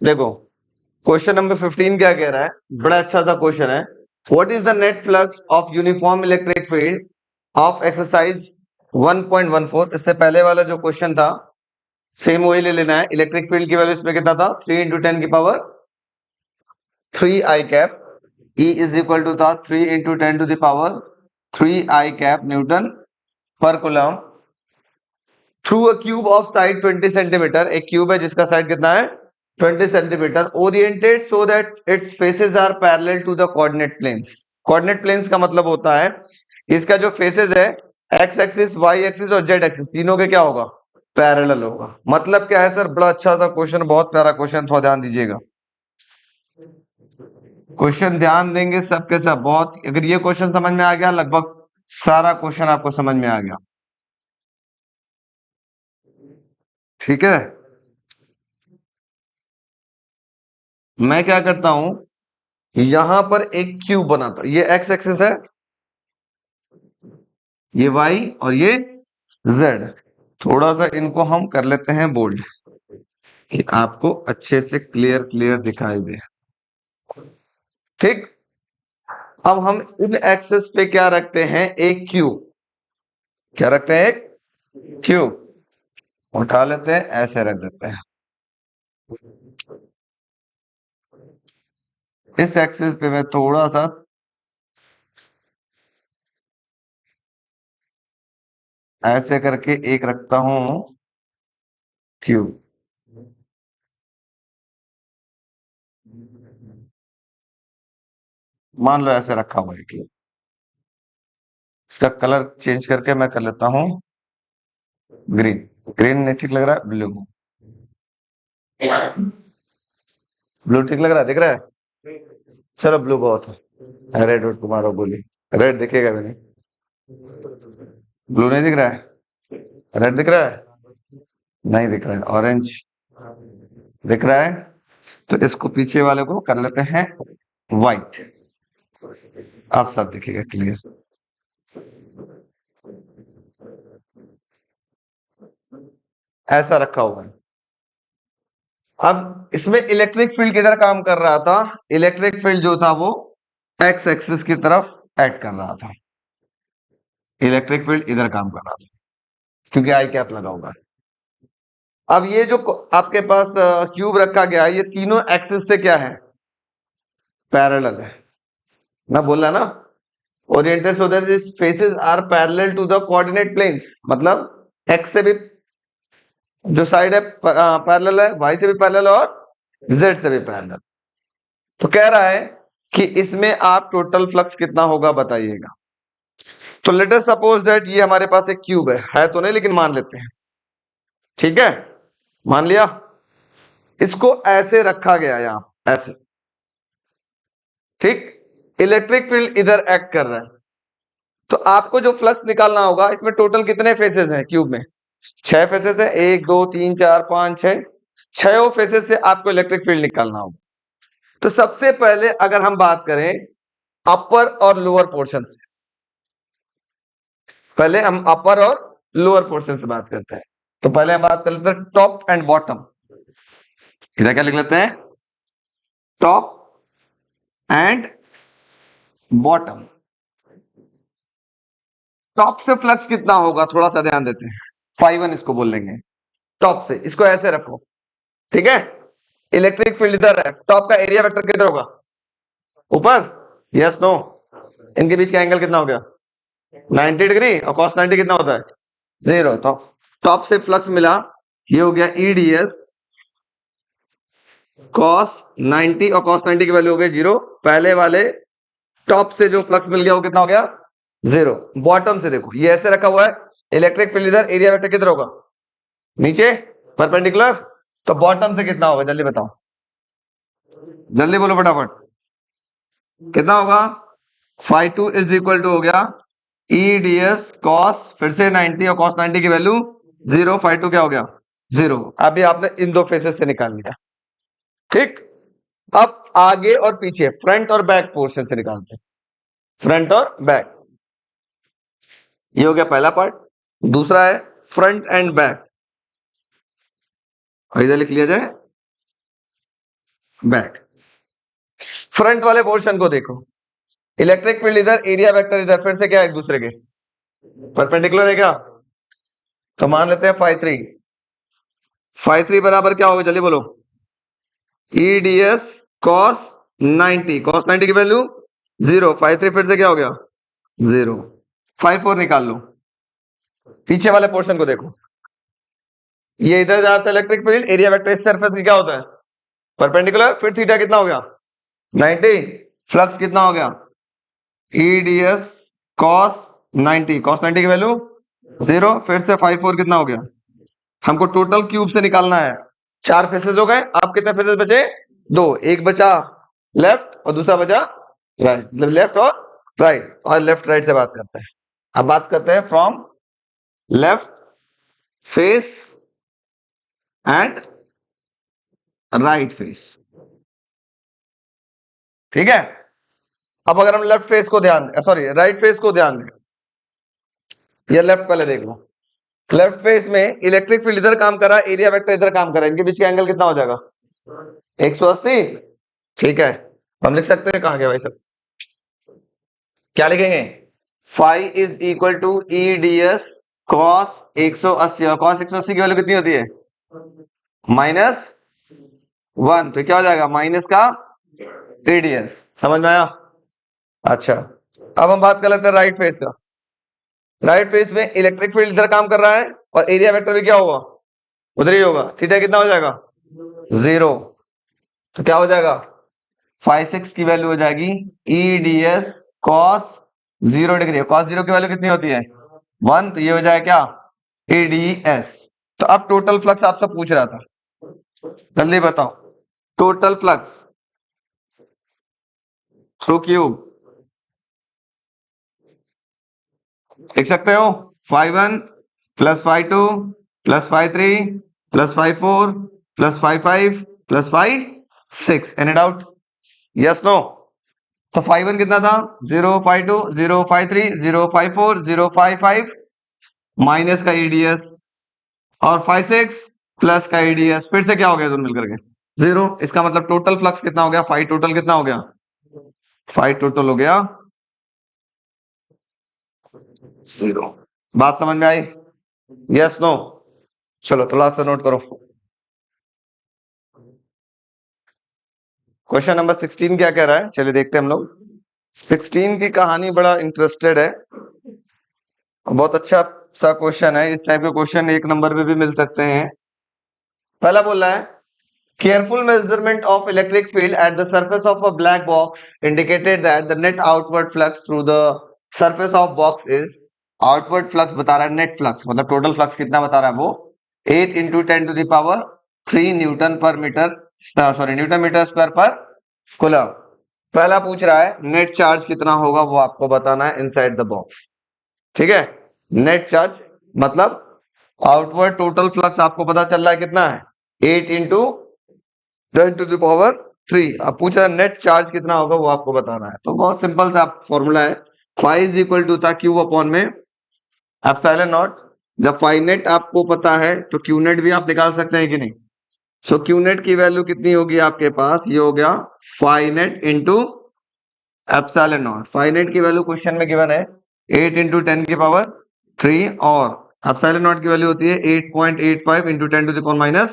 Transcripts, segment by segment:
देखो question number 15 क्या कह रहा है, बड़ा अच्छा सा क्वेश्चन है। What is the net flux of uniform electric field of exercise 1.14। इससे पहले वाला जो क्वेश्चन था सेम वही ले लेना है। इलेक्ट्रिक फील्ड की वैल्यू इसमें कितना था, 3 × 10 की power 3 i cap. E is equal to था 3 × 10 to the power 3 i cap newton per coulomb through a cube of side 20 centimetre. एक क्यूब है जिसका साइड कितना है, 20 centimetre, oriented so that its faces are parallel to the coordinate planes. Coordinate planes का मतलब होता है इसका जो फेसेस है, एक्स एक्सिस, वाई एक्सिस और जेड एक्सिस, तीनों के क्या होगा, पैरेलल होगा। मतलब क्या है सर, बड़ा अच्छा सा क्वेश्चन, बहुत प्यारा क्वेश्चन, थोड़ा ध्यान दीजिएगा। क्वेश्चन ध्यान देंगे सब के सब। बहुत, अगर ये क्वेश्चन समझ में आ गया, लगभग सारा क्वेश्चन आपको समझ में आ गया। ठीक है, मैं क्या करता हूं, यहां पर एक क्यूब बनाता, ये एक्स एक्सिस है, ये वाई और ये जेड। थोड़ा सा इनको हम कर लेते हैं बोल्ड कि आपको अच्छे से क्लियर क्लियर दिखाई दे। ठीक, अब हम इन एक्सेस पे क्या रखते हैं, एक क्यूब। क्या रखते हैं, एक क्यूब उठा लेते हैं, ऐसे रख देते हैं। इस एक्सिस पे मैं थोड़ा सा ऐसे करके एक रखता हूं क्यूब। मान लो ऐसे रखा हुआ है क्यूब। इसका कलर चेंज करके मैं कर लेता हूं ग्रीन। ग्रीन नहीं ठीक लग रहा है, ब्लू। ब्लू ठीक लग रहा है, दिख रहा है, चलो ब्लू बहुत है। रेड वोड को मारो गोली, रेड दिखेगा भी नहीं। ब्लू नहीं दिख रहा है, रेड दिख रहा है, नहीं दिख रहा है, ऑरेंज दिख रहा है। तो इसको पीछे वाले को कर लेते हैं व्हाइट। अब सब दिखेगा क्लियर। ऐसा रखा हुआ है। अब इसमें इलेक्ट्रिक फील्ड किधर काम कर रहा था, इलेक्ट्रिक फील्ड जो था वो एक्स एक्सिस की तरफ एक्ट कर रहा था। इलेक्ट्रिक फील्ड इधर काम कर रहा था क्योंकि आई कैप लगा होगा। अब ये जो आपके पास क्यूब रखा गया है, ये तीनों एक्सिस से क्या है, पैरेलल है। मैं बोला ना, oriented so that this faces are parallel to the coordinate planes. मतलब एक्स से भी जो साइड है पैरेलल है, वाई से भी पैरेलल और जेड से भी पैरेलल। तो कह रहा है कि इसमें आप टोटल फ्लक्स कितना होगा बताइएगा। तो लेट अस सपोज दैट ये हमारे पास एक क्यूब है तो नहीं, लेकिन मान लेते हैं। ठीक है, मान लिया। इसको ऐसे रखा गया यहां, ऐसे। ठीक, इलेक्ट्रिक फील्ड इधर एक्ट कर रहा है। तो आपको जो फ्लक्स निकालना होगा, इसमें टोटल कितने फेसेस हैं क्यूब में, 6 फेसेस है, 1 2 3 4 5 6। 6 फेसेस से आपको इलेक्ट्रिक फील्ड निकालना होगा। तो सबसे पहले अगर हम बात करें अपर और लोअर पोर्शन से, पहले हम अपर और लोअर पोर्शन से बात करते हैं। तो पहले हम बात कर लेते हैं टॉप एंड बॉटम। इधर क्या लिख लेते हैं, टॉप एंड बॉटम। टॉप से फ्लक्स कितना होगा, थोड़ा सा ध्यान देते हैं, φ1 इसको बोल लेंगे। टॉप से इसको ऐसे रखो, ठीक है। इलेक्ट्रिक फील्ड इधर है, टॉप का एरिया वेक्टर किधर होगा, ऊपर, यस नो। इनके बीच का एंगल कितना हो गया, 90 डिग्री, और cos 90 कितना होता है, 0। तो टॉप से फ्लक्स मिला, ये हो गया EDS cos 90, और cos 90 की वैल्यू हो गई 0। पहले वाले टॉप से जो फ्लक्स मिल गया वो कितना हो गया, 0। बॉटम से देखो, ये ऐसे रखा हुआ है, इलेक्ट्रिक फील्ड इधर, एरिया वेक्टर किधर होगा, नीचे, परपेंडिकुलर। तो बॉटम से कितना होगा, जल्दी बताओ, जल्दी बोलो फटाफट, कितना होगा। φ2 इज इक्वल टू हो गया EDS cos, फिर से 90, और cos 90 की वैल्यू 0। φ2 क्या हो गया, 0। अभी आपने इन दो फेसेस से निकाल लिया। ठीक, अब आगे और पीछे, फ्रंट और बैक पोर्शन से निकालते हैं, फ्रंट और बैक। ये हो गया पहला पार्ट। दूसरा है फ्रंट एंड बैक। और इधर लिख लिया जाए बैक। फ्रंट वाले पोर्शन को देखो, इलेक्ट्रिक फील्ड इधर, एरिया वेक्टर इधर, फिर से क्या एक दूसरे के परपेंडिकुलर है क्या? तो मान लेते हैं फाई थ्री। फाई थ्री बराबर क्या होगा, जल्दी बोलो। ई डी एस कॉस 90, कॉस 90 की वैल्यू 0, फाई थ्री फिर से क्या हो गया 0। फाई फोर निकाल लो, पीछे वाले पोर्शन को देखो, ये इधर जाता है इलेक्ट्रिक फील्ड, एरिया वेक्टर इस सरफेस की क्या होता है परपेंडिकुलर, फिर थीटा कितना हो गया 90, फ्लक्स कितना हो गया ई डी एस कॉस 90, कॉस 90 की वैल्यू 0, फिर से फाई फोर कितना हो गया, हमको टोटल क्यूब से निकालना है। 4 फेसेस हो गए, अब कितने फेसेस बचे 2, एक बचा लेफ्ट और दूसरा बचा राइट, मतलब लेफ्ट और राइट, और लेफ्ट राइट से बात करते हैं। अब बात करते हैं from left face and right face, ठीक है। अब अगर हम लेफ्ट फेस को ध्यान दें, सॉरी राइट फेस को ध्यान दें, या लेफ्ट पहले देख लो। लेफ्ट फेस में इलेक्ट्रिक फील्ड इधर काम कर रहा है, एरिया वेक्टर इधर काम कर रहा है, इनके बीच का एंगल कितना हो जाएगा 180, ठीक है। हम लिख सकते हैं, कहां गया भाई सब, क्या लिखेंगे, phi is equal to E D S cos 180, और कॉस 180 की वैल्यू कितनी होती है -1, तो क्या हो जाएगा माइनस का ईडीएस, समझ में आया? अच्छा, अब हम बात कर लेते हैं राइट फेस का। राइट फेस में इलेक्ट्रिक फील्ड इधर काम कर रहा है और एरिया वेक्टर भी क्या होगा उधर ही होगा, थीटा कितना हो जाएगा 0, तो क्या हो जाएगा फाई सिक्स की वैल्यू हो जाएगी ई D S cos 0 degree, cos 0 की वैल्यू कितनी होती है 1, तो ये हो जाएगा क्या ई डी एस। तो अब टोटल फ्लक्स आपसे पूछ रहा था, जल्दी बताओ, टोटल फ्लक्स थ्रू क्यूब लिख सकते हो, phi one plus phi two plus phi three plus phi four plus phi five plus phi six, any doubt, yes no? तो फाई वन कितना था 0, phi two 0, phi three 0, phi four 0, phi five, minus का E D S, और phi six plus का E D S, फिर से क्या हो गया दोनों मिलकर के 0। इसका मतलब टोटल फ्लक्स कितना हो गया, फाई टोटल कितना हो गया, फाई टोटल हो गया 0। बात समझ में आई, यस नो? चलो थोड़ा सा नोट करो, क्वेश्चन नंबर 16 क्या कह रहा है, चलिए देखते हैं हम लोग। 16 की कहानी बड़ा इंटरेस्टेड है, बहुत अच्छा सा क्वेश्चन है, इस टाइप के क्वेश्चन 1 नंबर पे भी मिल सकते हैं। पहला बोल रहा है careful measurement of electric field at the surface of a black box indicated that the net outward flux through the surface of box is, outward flux बता रहा है, नेट फ्लक्स मतलब टोटल फ्लक्स कितना बता रहा है वो 8 × 10⁻³ न्यूटन पर metre, sorry newton metre square पर कूलम। पहला पूछ रहा है नेट चार्ज कितना होगा वो आपको बताना है इनसाइड द बॉक्स, ठीक है। नेट चार्ज मतलब आउटवर्ड टोटल फ्लक्स आपको पता चल रहा है कितना है 8 × 10⁻³। अब पूछ रहा है नेट चार्ज कितना होगा वो आपको बताना है, तो बहुत सिंपल सा फॉर्मूला है, फाई इज इक्वल टू था क्यू अपॉन में एप्सिलॉन नॉट। जब फाई नेट आपको पता है तो क्यू नेट भी आप निकाल सकते हैं कि नहीं। सो क्यू नेट की वैल्यू कितनी होगी आपके पास, ये हो गया phi net into epsilon naught. Phi net की वैल्यू क्वेश्चन में गिवन है 8 × 10⁻³ और एप्सिलॉन नॉट की वैल्यू होती है 8.85 × 10⁻12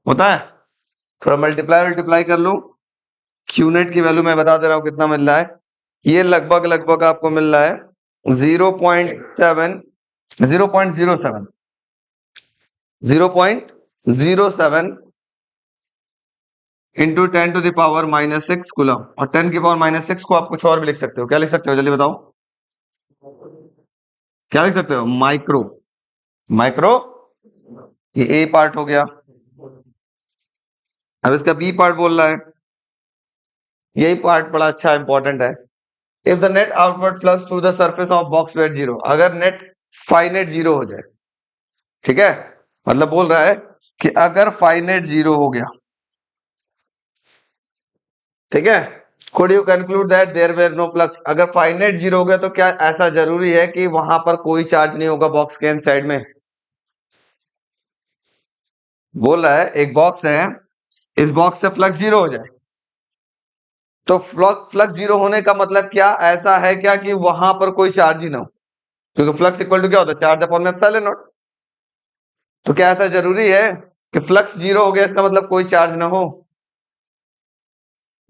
होता है। थोड़ा मल्टीप्लाई कर लूं, क्यू नेट की वैल्यू मैं बता दे रहा हूं कितना मिल रहा है, ये लगभग आपको मिल रहा है 0.07 इंटू 10⁻⁻6 कूलम, और 10⁻⁻6 को आप कुछ और भी लिख सकते हो, क्या लिख सकते हो जल्दी बताओ, क्या लिख सकते हो, माइक्रो। माइक्रो, ये ए पार्ट हो गया। अब इसका बी पार्ट बोल रहा है, यही पार्ट बड़ा अच्छा इंपॉर्टेंट है। If the net outward flux through the surface of box wet 0, अगर नेट फाइनेट 0 हो जाए, ठीक है, मतलब बोल रहा है कि अगर फाइनेट 0 हो गया, ठीक है, could you conclude that there were no flux, अगर फाइनेट 0 हो गया तो क्या ऐसा जरूरी है कि वहां पर कोई चार्ज नहीं होगा बॉक्स के इनसाइड में? बोल रहा है एक बॉक्स है, इस बॉक्स से फ्लक्स जीरो हो जाए, तो फ्लक्स जीरो होने का मतलब क्या, ऐसा है क्या कि वहां पर कोई चार्ज ही ना हो, क्योंकि फ्लक्स इक्वल टू क्या होता है, चार्ज अपॉन एप्सिलॉन नॉट। तो क्या ऐसा जरूरी है कि फ्लक्स जीरो हो गया इसका मतलब कोई चार्ज ना हो?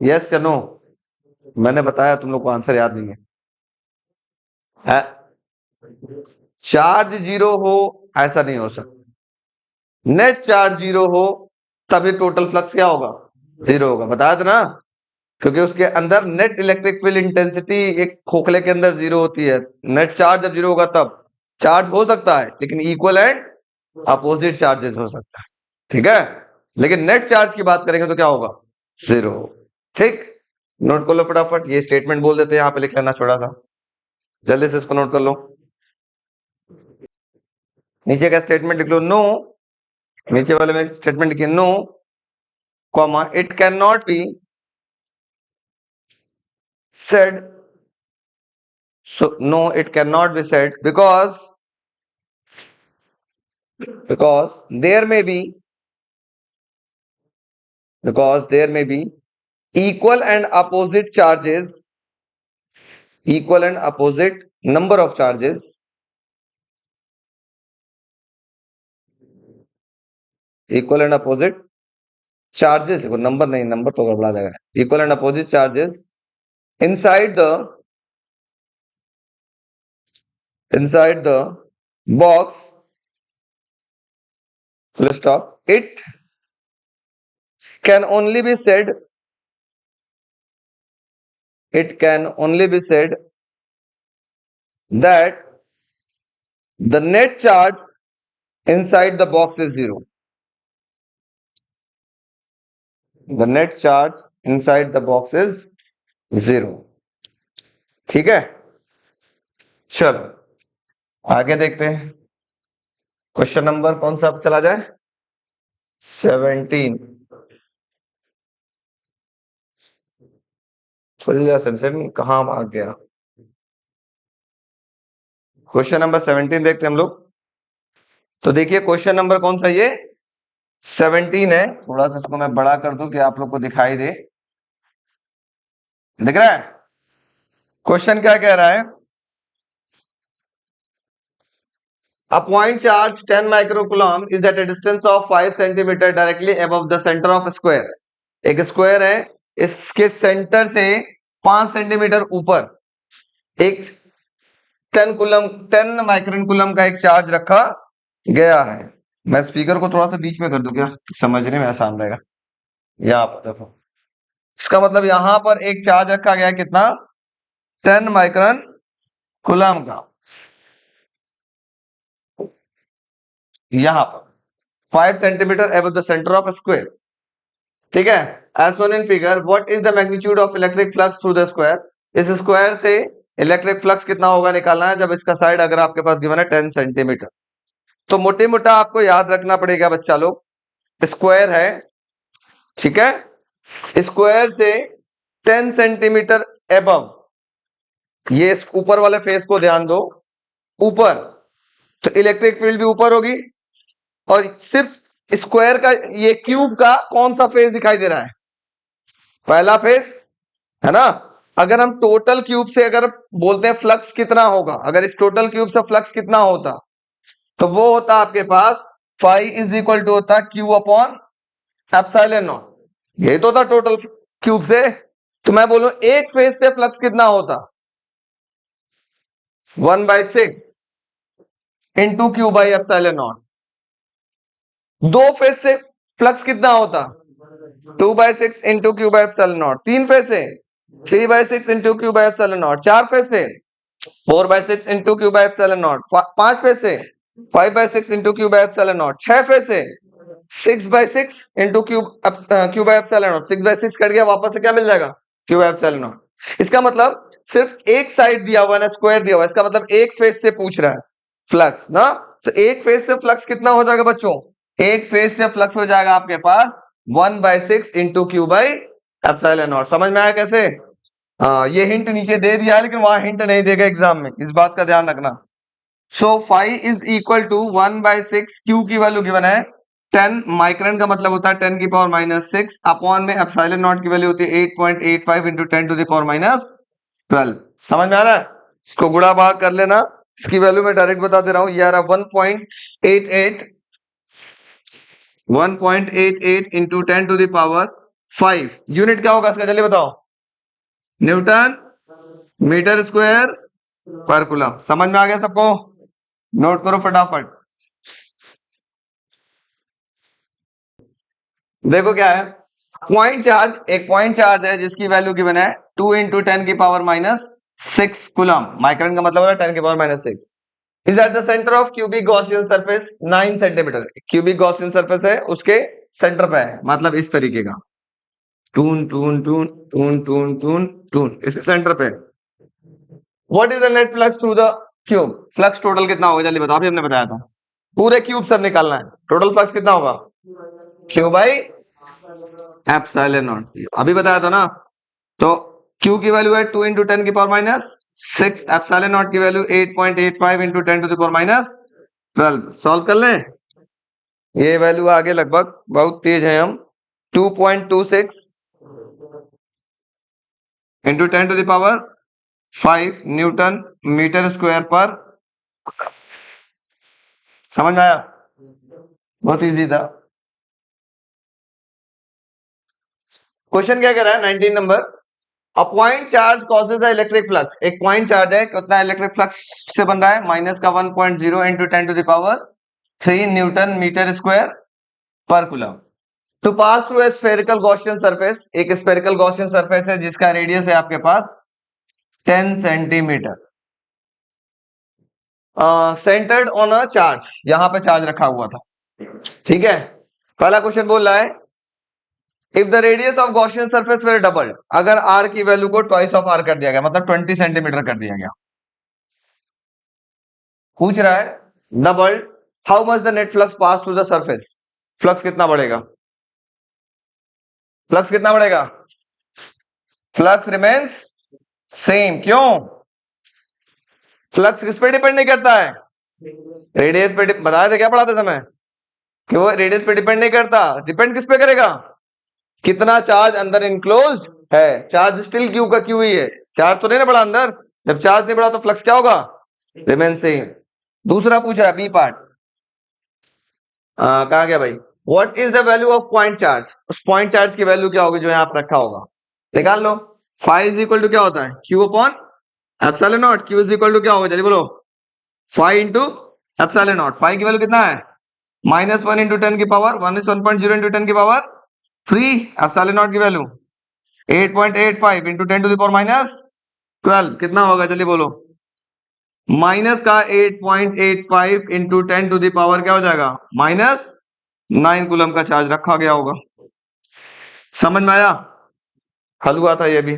यस या नो? मैंने बताया तुम लोग को आंसर याद नहीं है? चार्ज जीरो हो ऐसा नहीं हो सकता, नेट चार्ज जीरो हो तभी टोटल फ्लक्स क्या होगा, जीरो होगा। बताया था ना, क्योंकि उसके अंदर नेट इलेक्ट्रिक फील्ड इंटेंसिटी एक खोखले के अंदर जीरो होती है। नेट चार्ज जब जीरो होगा तब चार्ज हो सकता है, लेकिन इक्वल एंड अपोजिट चार्जेस हो सकता है, ठीक है। लेकिन नेट चार्ज की बात करेंगे तो क्या होगा, जीरो। ठीक, नोट कर लो फटाफट, ये स्टेटमेंट बोल देते हैं, यहां पे लिख लेना छोटा सा, जल्दी से इसको नोट कर लो। नीचे का स्टेटमेंट लिख लो, नो, नीचे वाले में स्टेटमेंट लिखिए no comma it can not be said, so no it cannot be said because there may be equal and opposite charges, equal and opposite number of charges, equal and opposite charges, देखो number नहीं, number तो गड़बड़ा जाएगा, equal and opposite charges inside the box, full stop. It can only be said that the net charge inside the box is zero. The net charge inside the box is zero. ठीक है, चलो आगे देखते हैं। Question number कौन सा चला जाए, 17। खुल जा सैमसंग, कहां भाग गया। क्वेश्चन नंबर 17 देखते हैं हम लोग। तो देखिए क्वेश्चन नंबर कौन सा, ये 17 है। थोड़ा सा इसको मैं बड़ा कर दूं कि आप लोग को दिखाई दे, दिख रहा है? क्वेश्चन क्या कह रहा है, a point charge 10 microcoulomb is at a distance of 5 centimeter directly above the center of a square। एक स्क्वायर है, इसके सेंटर से 5 सेंटीमीटर ऊपर एक 10 माइक्रोन कूलम का एक चार्ज रखा गया है। मैं स्पीकर को थोड़ा सा बीच में कर दूं क्या, समझने में आसान रहेगा। यहाँ पर देखो, इसका मतलब यहां पर एक चार्ज रखा गया है, कितना, 10 माइक्रोन कूलम का, यहां पर 5 centimetre above the centre of square. ठीक है, as shown in figure, what is the magnitude of electric flux through the square. इस स्क्वायर से इलेक्ट्रिक फ्लक्स कितना होगा निकालना है, जब इसका साइड अगर आपके पास गिवन है 10 सेंटीमीटर। तो मोटे मोटा आपको याद रखना पड़ेगा बच्चा लोग, स्क्वायर है, ठीक है, स्क्वायर से 10 सेंटीमीटर एबव, ये ऊपर वाले फेस को ध्यान दो, ऊपर, तो इलेक्ट्रिक फील्ड भी ऊपर होगी। और सिर्फ स्क्वायर का, ये क्यूब का कौन सा फेस दिखाई दे रहा है, पहला फेस है ना। अगर हम टोटल क्यूब से अगर बोलते हैं फ्लक्स कितना होगा, अगर इस टोटल क्यूब से फ्लक्स कितना होता, तो वो होता आपके पास फाई इज इक्वल टू होता क्यू अपॉन एप्सिलॉन नॉट। ये तो था टोटल क्यूब से। तो मैं बोलूं एक फेज से फ्लक्स कितना होता, 1/6 into Q by epsilon not. दो फेज से फ्लक्स कितना होता, 2/6 into Q by epsilon not. तीन फेज से 3/6 into Q by epsilon not. चार फेज से 4/6 into Q by epsilon not. पांच फेज से 5/6 into Q by epsilon not. छह फेज से 6/6 into Q by epsilon not. 6/6 cut गया, वापस से क्या मिल जाएगा, क्यू बाई एप्सिलॉन नॉट। इसका मतलब सिर्फ एक साइड दिया हुआ है, स्क्वायर दिया हुआ है, इसका मतलब एक फेज से पूछ रहा है फ्लक्स ना। तो एक फेज से फ्लक्स कितना हो जाएगा बच्चों, एक फेज से फ्लक्स हो जाएगा आपके पास 1/6 into Q by epsilon not. समझ में आया कैसे? हाँ, ये हिंट नीचे दे दिया है, लेकिन वहां हिंट नहीं देगा एग्जाम में, इस बात का ध्यान रखना। So phi is equal to 1/6, Q की वैल्यू गिवन है 10 माइक्रोन का मतलब होता है 10 की पावर -6 अपॉन में एप्सिलॉन नॉट की वैल्यू होती है 8.85 इंटू 10 टू द पावर -12। समझ में आ रहा है? इसको गुणा भाग कर लेना। इसकी वैल्यू मैं डायरेक्ट बता दे रहा हूं, ये आ रहा 1.88 into 10 to the power 5। Unit क्या होगा इसका जल्दी बताओ? न्यूटन मीटर स्क्वायर पर कूलम। समझ में आ गया सबको? नोट करो फटाफट। देखो क्या है, पॉइंट चार्ज, एक पॉइंट चार्ज है जिसकी वैल्यू गिवन है 2 इंटू 10 की पावर -6 कूलम। माइक्रोन का मतलब है 10 की power -6 is at the centre of cubic Gaussian surface 9 centimetre. Cubic Gaussian surface है, उसके सेंटर पे है, मतलब इस तरीके का टून टून टून टून टून टून टून, इसके सेंटर पे। What is the net flux through the cube? Flux total कितना होगा जल्दी बताओ, अभी हमने बताया था। पूरे क्यूब से निकालना है, टोटल फ्लक्स कितना होगा? क्यू बाई एप्सिलॉन नॉट, अभी बताया था ना। तो Q की वैल्यू है 2 इंटू 10 की पावर -6, एप्सिलॉन नॉट की value 8.85 into 10 to the power -12। Solve कर लें, ये वैल्यू आगे लगभग, बहुत तेज है हम, 2.26 into 10 to the power 5 newton metre square पर। समझ में आया? बहुत इजी था। क्वेश्चन क्या कह रहा है 19 number, a point charge causes the electric flux. एक पॉइंट चार्ज है, कितना इलेक्ट्रिक फ्लक्स से बन रहा है? माइनस का 1.0 into 10 to the power 3 newton metre square पर coulomb to pass through a spherical Gaussian surface. एक स्फेरिकल गॉसियन सरफेस है जिसका रेडियस है आपके पास 10 centimetre, centred on a charge. यहां पे चार्ज रखा हुआ था, ठीक है। पहला क्वेश्चन बोल रहा है, if the radius of Gaussian surface were doubled, अगर आर की वैल्यू को ट्वाइस ऑफ आर कर दिया गया, मतलब 20 सेंटीमीटर कर दिया गया। पूछ रहा है doubled, how much the net flux pass through the surface. Flux कितना बढ़ेगा? फ्लक्स कितना बढ़ेगा? Flux remains same. क्यों? फ्लक्स किस पे डिपेंड नहीं करता है? रेडियस पे। बताया था क्या पढ़ाते समय कि वो रेडियस पे डिपेंड नहीं करता, डिपेंड किस पे करेगा? कितना चार्ज अंदर इनक्लोज्ड है। चार्ज स्टिल क्यू का क्यू ही है, चार्ज तो नहीं ना बढ़ा अंदर। जब चार्ज नहीं बढ़ा तो फ्लक्स क्या होगा? Remain same. दूसरा पूछ रहा बी पार्ट, कहा गया भाई, what is the value of point charge. उस पॉइंट चार्ज की वैल्यू क्या होगी जो यहाँ पर रखा होगा? निकाल लो। फाइव इज इक्वल टू क्या होता है? Q upon epsilon naught. Q is equal to क्या होगा जल्दी बोलो? 5 इंटू एप्सिलॉन नॉट। 5 की वैल्यू कितना है? -1 इंटू 10 की पावर 1.0 इंटू 10 की पावर 3। एप्सिलॉन नॉट की value 8.85 into 10 to the power -12। कितना होगा जल्दी बोलो? माइनस का 8.85 इंटू 10 टू द पावर क्या हो जाएगा? -9 कूलम का चार्ज रखा गया होगा। समझ में आया? हल हुआ था ये भी।